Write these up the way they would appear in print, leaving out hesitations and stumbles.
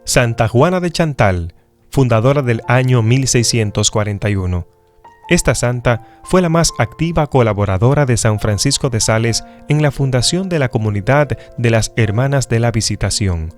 Santa Juana de Chantal, fundadora del año 1641. Esta santa fue la más activa colaboradora de San Francisco de Sales en la fundación de la comunidad de las Hermanas de la Visitación.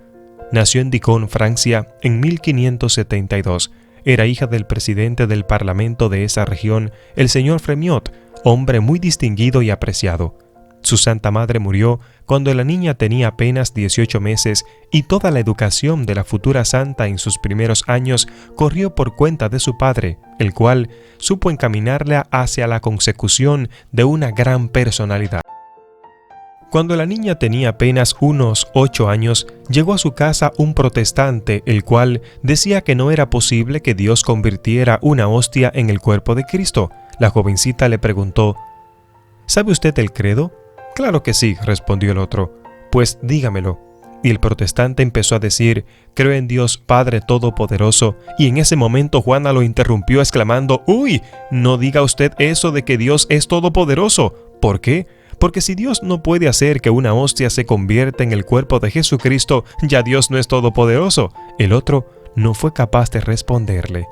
Nació en Dijon, Francia, en 1572. Era hija del presidente del parlamento de esa región, el señor Fremiot, hombre muy distinguido y apreciado. Su santa madre murió cuando la niña tenía apenas 18 meses y toda la educación de la futura santa en sus primeros años corrió por cuenta de su padre, el cual supo encaminarla hacia la consecución de una gran personalidad. Cuando la niña tenía apenas unos 8 años, llegó a su casa un protestante, el cual decía que no era posible que Dios convirtiera una hostia en el cuerpo de Cristo. La jovencita le preguntó: ¿sabe usted el credo? Claro que sí, respondió el otro. Pues dígamelo. Y el protestante empezó a decir: creo en Dios Padre Todopoderoso. Y en ese momento Juana lo interrumpió exclamando: ¡Uy! No diga usted eso de que Dios es todopoderoso. ¿Por qué? Porque si Dios no puede hacer que una hostia se convierta en el cuerpo de Jesucristo, ya Dios no es todopoderoso. El otro no fue capaz de responderle.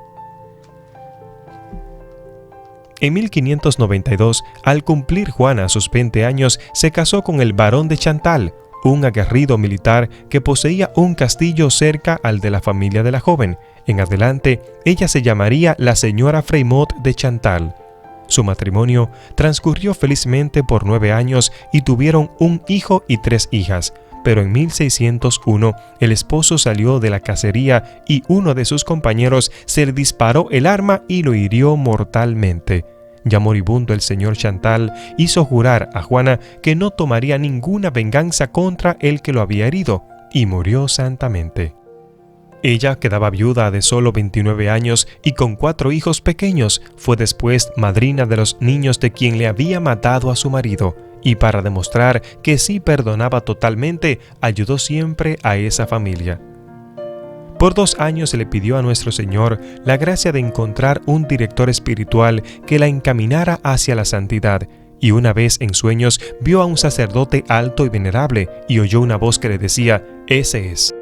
En 1592, al cumplir Juana sus 20 años, se casó con el barón de Chantal, un aguerrido militar que poseía un castillo cerca al de la familia de la joven. En adelante, ella se llamaría la señora Fremiot de Chantal. Su matrimonio transcurrió felizmente por 9 años y tuvieron un hijo y 3 hijas. Pero en 1601 el esposo salió de la cacería y uno de sus compañeros se le disparó el arma y lo hirió mortalmente. Ya moribundo, el señor Chantal hizo jurar a Juana que no tomaría ninguna venganza contra el que lo había herido, y murió santamente. Ella quedaba viuda de solo 29 años y con 4 hijos pequeños. Fue después madrina de los niños de quien le había matado a su marido. Y para demostrar que sí perdonaba totalmente, ayudó siempre a esa familia. Por 2 años se le pidió a nuestro Señor la gracia de encontrar un director espiritual que la encaminara hacia la santidad, y una vez en sueños vio a un sacerdote alto y venerable y oyó una voz que le decía: «Ese es».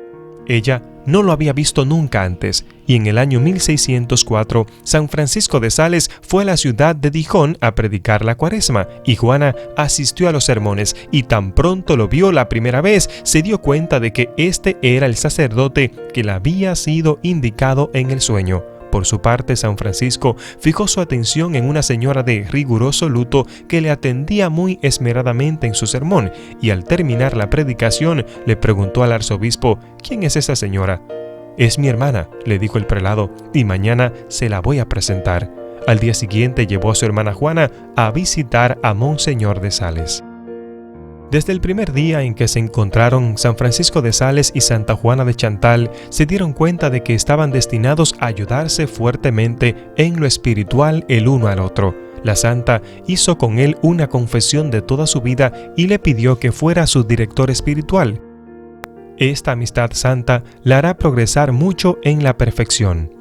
Ella no lo había visto nunca antes, y en el año 1604 San Francisco de Sales fue a la ciudad de Dijon a predicar la Cuaresma, y Juana asistió a los sermones, y tan pronto lo vio la primera vez, se dio cuenta de que este era el sacerdote que le había sido indicado en el sueño. Por su parte, San Francisco fijó su atención en una señora de riguroso luto que le atendía muy esmeradamente en su sermón, y al terminar la predicación le preguntó al arzobispo: «¿Quién es esa señora?». «Es mi hermana», le dijo el prelado, «y mañana se la voy a presentar». Al día siguiente llevó a su hermana Juana a visitar a Monseñor de Sales. Desde el primer día en que se encontraron, San Francisco de Sales y Santa Juana de Chantal se dieron cuenta de que estaban destinados a ayudarse fuertemente en lo espiritual el uno al otro. La santa hizo con él una confesión de toda su vida y le pidió que fuera su director espiritual. Esta amistad santa la hará progresar mucho en la perfección.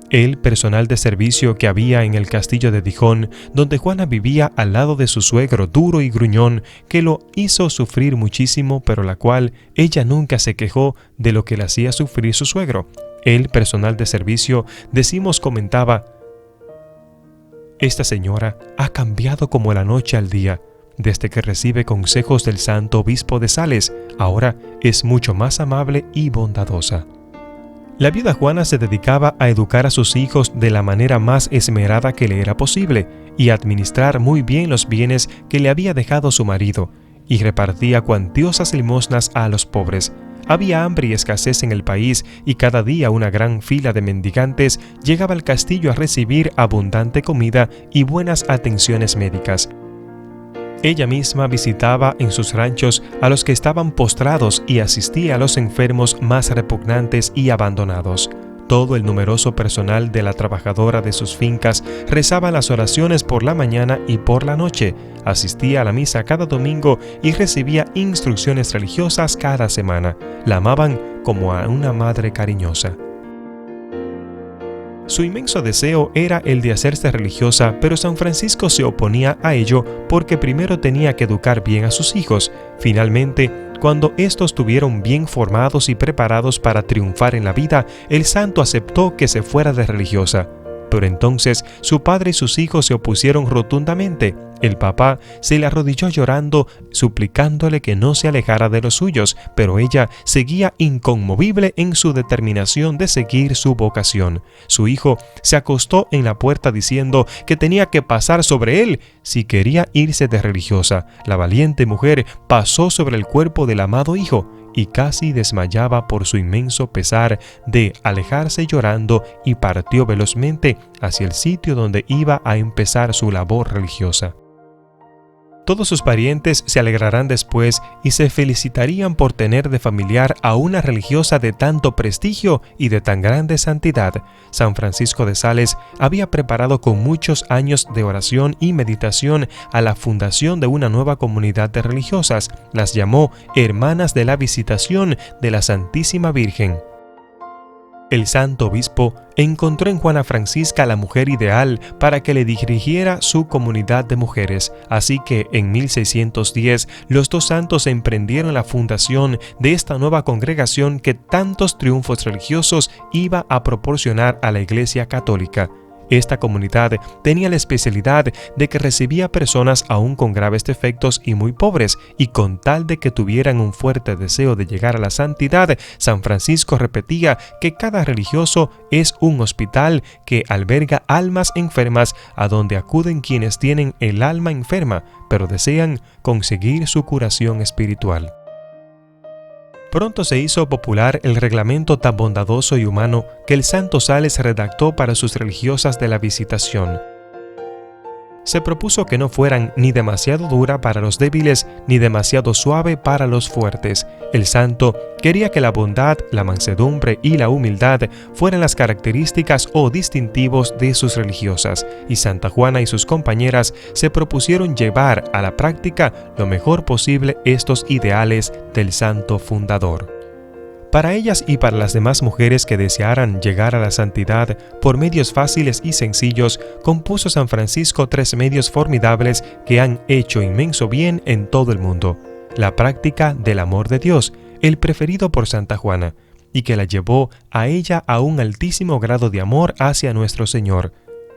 El personal de servicio que había en el castillo de Dijon, donde Juana vivía al lado de su suegro duro y gruñón, que lo hizo sufrir muchísimo, pero la cual ella nunca se quejó de lo que le hacía sufrir su suegro. El personal de servicio, decimos, comentaba: «Esta señora ha cambiado como la noche al día. Desde que recibe consejos del santo obispo de Sales, ahora es mucho más amable y bondadosa». La viuda Juana se dedicaba a educar a sus hijos de la manera más esmerada que le era posible y a administrar muy bien los bienes que le había dejado su marido, y repartía cuantiosas limosnas a los pobres. Había hambre y escasez en el país, y cada día una gran fila de mendigantes llegaba al castillo a recibir abundante comida y buenas atenciones médicas. Ella misma visitaba en sus ranchos a los que estaban postrados y asistía a los enfermos más repugnantes y abandonados. Todo el numeroso personal de la trabajadora de sus fincas rezaba las oraciones por la mañana y por la noche, asistía a la misa cada domingo y recibía instrucciones religiosas cada semana. La amaban como a una madre cariñosa. Su inmenso deseo era el de hacerse religiosa, pero San Francisco se oponía a ello porque primero tenía que educar bien a sus hijos. Finalmente, cuando estos estuvieron bien formados y preparados para triunfar en la vida, el santo aceptó que se fuera de religiosa. Pero entonces su padre y sus hijos se opusieron rotundamente. El papá se le arrodilló llorando, suplicándole que no se alejara de los suyos, pero ella seguía inconmovible en su determinación de seguir su vocación. Su hijo se acostó en la puerta diciendo que tenía que pasar sobre él si quería irse de religiosa. La valiente mujer pasó sobre el cuerpo del amado hijo y casi desmayaba por su inmenso pesar de alejarse llorando, y partió velozmente hacia el sitio donde iba a empezar su labor religiosa. Todos sus parientes se alegrarán después y se felicitarían por tener de familiar a una religiosa de tanto prestigio y de tan grande santidad. San Francisco de Sales había preparado con muchos años de oración y meditación a la fundación de una nueva comunidad de religiosas. Las llamó Hermanas de la Visitación de la Santísima Virgen. El santo obispo encontró en Juana Francisca la mujer ideal para que le dirigiera su comunidad de mujeres, así que en 1610 los dos santos emprendieron la fundación de esta nueva congregación que tantos triunfos religiosos iba a proporcionar a la Iglesia Católica. Esta comunidad tenía la especialidad de que recibía personas aún con graves defectos y muy pobres, y con tal de que tuvieran un fuerte deseo de llegar a la santidad, San Francisco repetía que cada religioso es un hospital que alberga almas enfermas a donde acuden quienes tienen el alma enferma, pero desean conseguir su curación espiritual. Pronto se hizo popular el reglamento tan bondadoso y humano que el santo Sales redactó para sus religiosas de la Visitación. Se propuso que no fueran ni demasiado dura para los débiles ni demasiado suave para los fuertes. El santo quería que la bondad, la mansedumbre y la humildad fueran las características o distintivos de sus religiosas, y Santa Juana y sus compañeras se propusieron llevar a la práctica lo mejor posible estos ideales del santo fundador. Para ellas y para las demás mujeres que desearan llegar a la santidad por medios fáciles y sencillos, compuso San Francisco 3 medios formidables que han hecho inmenso bien en todo el mundo. La práctica del amor de Dios, el preferido por Santa Juana, y que la llevó a ella a un altísimo grado de amor hacia nuestro Señor.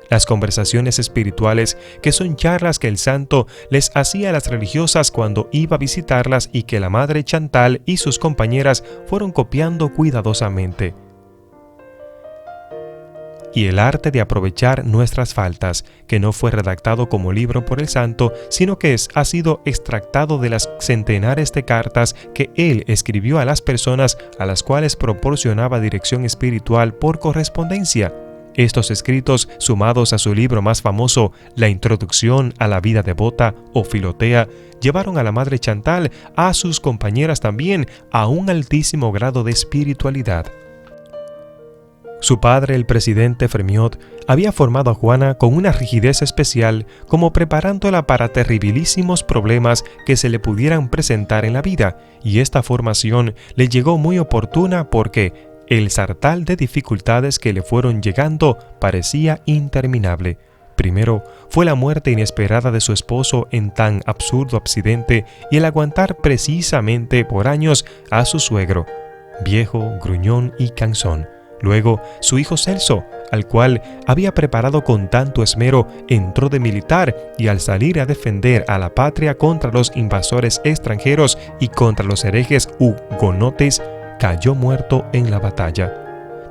Las conversaciones espirituales, que son charlas que el santo les hacía a las religiosas cuando iba a visitarlas y que la madre Chantal y sus compañeras fueron copiando cuidadosamente. Y el arte de aprovechar nuestras faltas, que no fue redactado como libro por el santo, sino que ha sido extractado de las centenares de cartas que él escribió a las personas a las cuales proporcionaba dirección espiritual por correspondencia. Estos escritos, sumados a su libro más famoso, La Introducción a la Vida Devota o Filotea, llevaron a la madre Chantal, a sus compañeras también, a un altísimo grado de espiritualidad. Su padre, el presidente Fremiot, había formado a Juana con una rigidez especial, como preparándola para terribilísimos problemas que se le pudieran presentar en la vida, y esta formación le llegó muy oportuna porque el sartal de dificultades que le fueron llegando parecía interminable. Primero fue la muerte inesperada de su esposo en tan absurdo accidente y el aguantar precisamente por años a su suegro, viejo, gruñón y cansón. Luego, su hijo Celso, al cual había preparado con tanto esmero, entró de militar y al salir a defender a la patria contra los invasores extranjeros y contra los herejes hugonotes, cayó muerto en la batalla,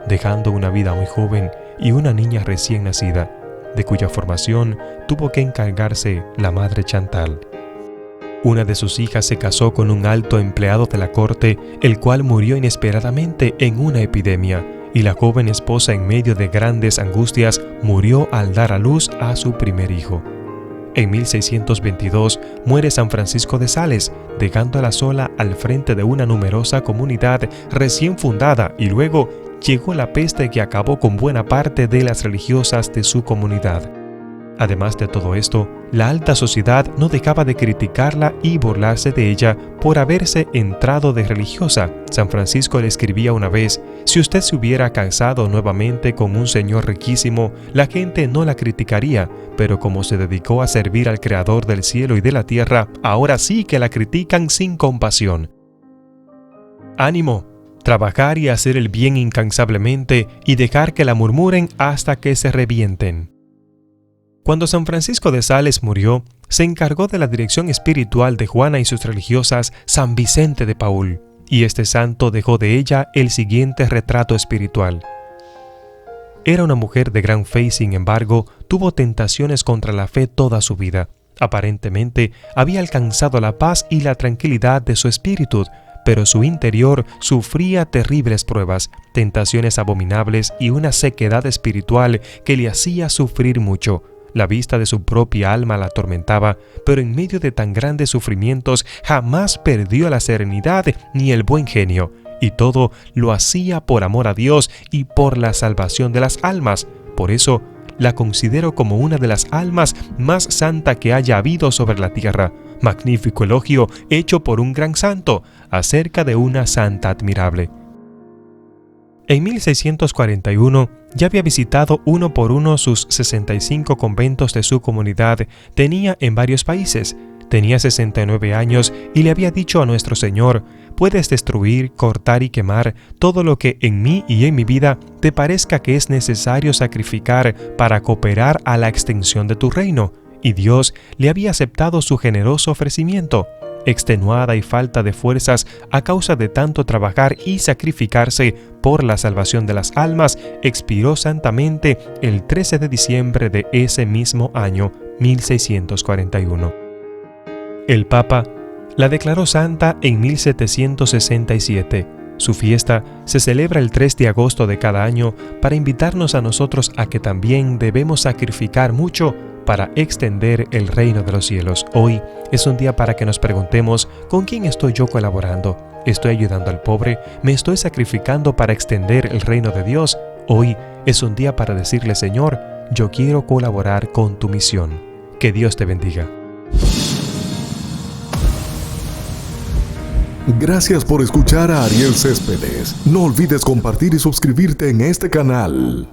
dejando una vida muy joven y una niña recién nacida, de cuya formación tuvo que encargarse la madre Chantal. Una de sus hijas se casó con un alto empleado de la corte, el cual murió inesperadamente en una epidemia, y la joven esposa, en medio de grandes angustias, murió al dar a luz a su primer hijo. En 1622 muere San Francisco de Sales, dejándola sola al frente de una numerosa comunidad recién fundada, y luego llegó la peste que acabó con buena parte de las religiosas de su comunidad. Además de todo esto, la alta sociedad no dejaba de criticarla y burlarse de ella por haberse entrado de religiosa. San Francisco le escribía una vez: si usted se hubiera casado nuevamente con un señor riquísimo, la gente no la criticaría, pero como se dedicó a servir al Creador del cielo y de la tierra, ahora sí que la critican sin compasión. Ánimo, trabajar y hacer el bien incansablemente y dejar que la murmuren hasta que se revienten. Cuando San Francisco de Sales murió, se encargó de la dirección espiritual de Juana y sus religiosas San Vicente de Paúl, y este santo dejó de ella el siguiente retrato espiritual. Era una mujer de gran fe y, sin embargo, tuvo tentaciones contra la fe toda su vida. Aparentemente, había alcanzado la paz y la tranquilidad de su espíritu, pero su interior sufría terribles pruebas, tentaciones abominables y una sequedad espiritual que le hacía sufrir mucho. La vista de su propia alma la atormentaba, pero en medio de tan grandes sufrimientos jamás perdió la serenidad ni el buen genio, y todo lo hacía por amor a Dios y por la salvación de las almas. Por eso la considero como una de las almas más santa que haya habido sobre la tierra. Magnífico elogio hecho por un gran santo acerca de una santa admirable. En 1641 ya había visitado uno por uno sus 65 conventos de su comunidad. Tenía en varios países. Tenía 69 años y le había dicho a nuestro Señor: puedes destruir, cortar y quemar todo lo que en mí y en mi vida te parezca que es necesario sacrificar para cooperar a la extensión de tu reino. Y Dios le había aceptado su generoso ofrecimiento. Extenuada y falta de fuerzas a causa de tanto trabajar y sacrificarse por la salvación de las almas, expiró santamente el 13 de diciembre de ese mismo año, 1641. El Papa la declaró santa en 1767. Su fiesta se celebra el 3 de agosto de cada año para invitarnos a nosotros a que también debemos sacrificar mucho para extender el reino de los cielos. Hoy es un día para que nos preguntemos: ¿con quién estoy yo colaborando? ¿Estoy ayudando al pobre? ¿Me estoy sacrificando para extender el reino de Dios? Hoy es un día para decirle: Señor, yo quiero colaborar con tu misión. Que Dios te bendiga. Gracias por escuchar a Ariel Céspedes. No olvides compartir y suscribirte en este canal.